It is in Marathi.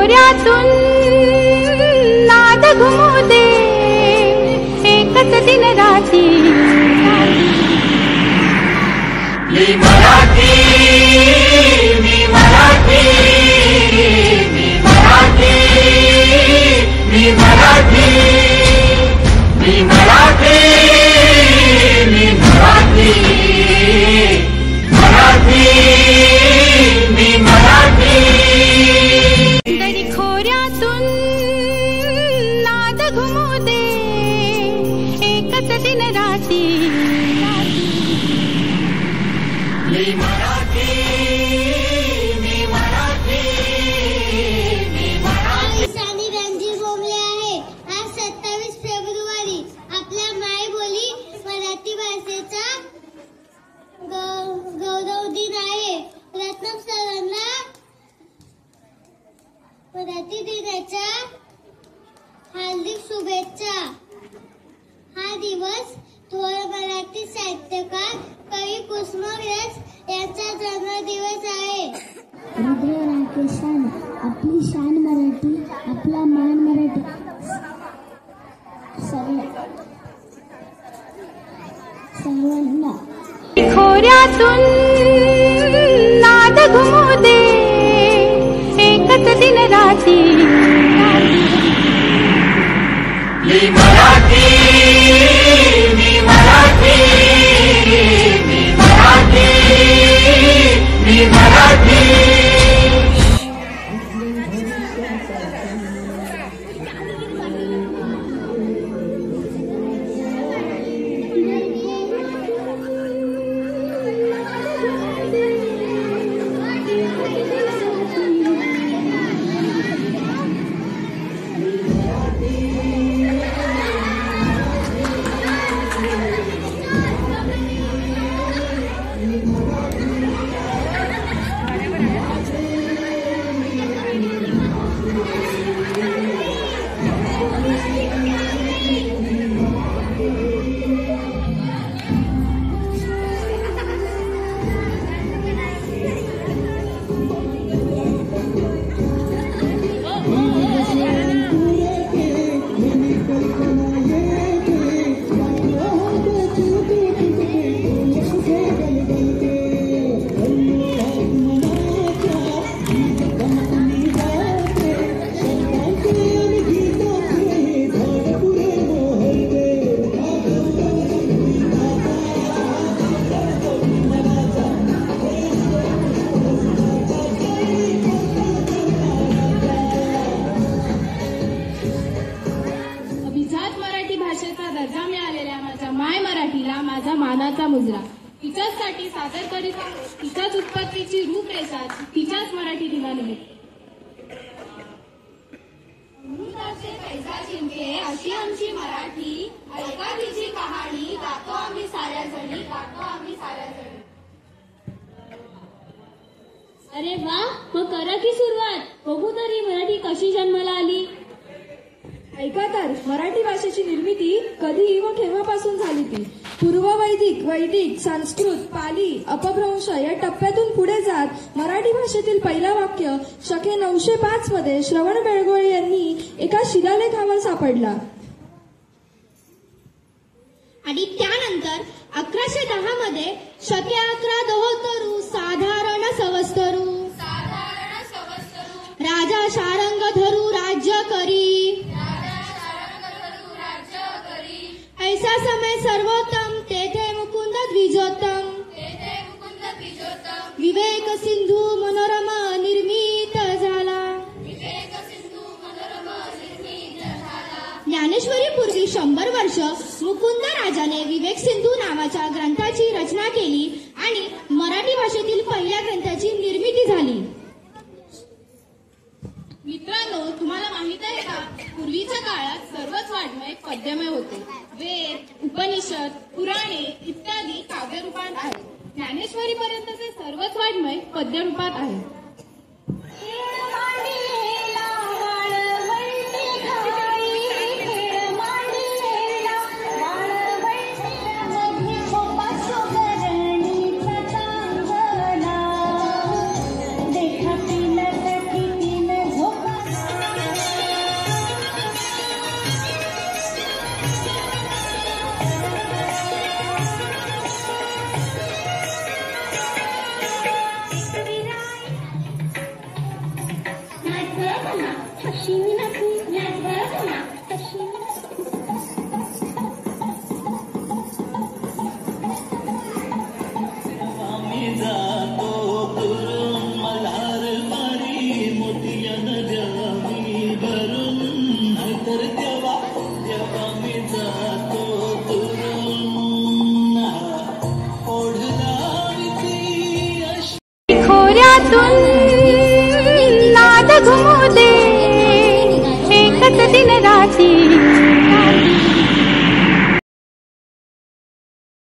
खोऱ्यातून नाद घुमू दे एकच दिन राती मी मराठी मी मराठी मी मराठी मी मराठी मी मराठी मी मराठी मराठी मी मराठी दरी खोऱ्यातून नाद घुमू दे एकच दिन राती मी मराठी मी मराठी मी मराठी सानी रणजित बोमले आहे. आज 27 फेब्रुवारी आपल्या मायबोली मराठी भाषेचा गौरव दिन आहे. रत्नम सरांना मराठी दिनाच्या हार्दिक शुभेच्छा. हा दिवस थोर मराठी साहित्यकार कवी कुसुमाग्रज यांचा जन्मदिवस आहे. हृदय राकेशान आपली शान मराठी आपला मान मराठी सर्वांना खोऱ्यातून नाद घुमू दे एकच दिन राती मी मराठी मी मराठी मी मराठी मी मराठी माझा मानाचा मुजरा तिच्याचसाठी सादर करीत तिच्याच उत्पत्तीची रूपरेषा तिच्याच मराठी दिनानिमित्त. अमृताचे पैसा जिंके अशी आमची मराठी ऐका तिची कहाणी गातो आम्ही साऱ्या जणी गातो आम्ही साऱ्या जणी. अरे वा मग करा की सुरुवात. बघू तरी मराठी कशी जन्माला आली. ऐका तर मराठी भाषेची निर्मिती कधी व केव्हापासून झाली ती. पूर्ववैदिक वैदिक संस्कृत पाली अपभ्रंश या टप्प्यातून पुढे जात मराठी भाषेतील पहिला वाक्य शके 905 मध्ये श्रवण बेळगोळे यांनी एका शिलालेखावर सापडला आणि त्यानंतर 1110 मध्ये शके 11 दोहोतरू साधारण सवस्तरू राजा शारंग धरू राज्य करी ऐसा समय सर्वोत्तम तेथे मुकुंद द्विजोत्तम विवेक सिंधू मनोरमा निर्मित झाला. ज्ञानेश्वरी पूर्वी 100 वर्ष मुकुंद राजाने विवेक सिंधू नावाच्या ग्रंथाची रचना केली आणि मराठी भाषेतील पहिल्या ग्रंथाची निर्मिती झाली. मित्रांनो, तुम्हाला माहित आहे का, पूर्वीच्या काळात सर्वच वाङ्मय पद्यमय होते. वेद उपनिषद पुराणे इत्यादी काव्यरूपात आहेत. ज्ञानेश्वरी पर्यंतचे सर्वच वाङ्मय पद्यरूपात आहे. पक्षी विना तू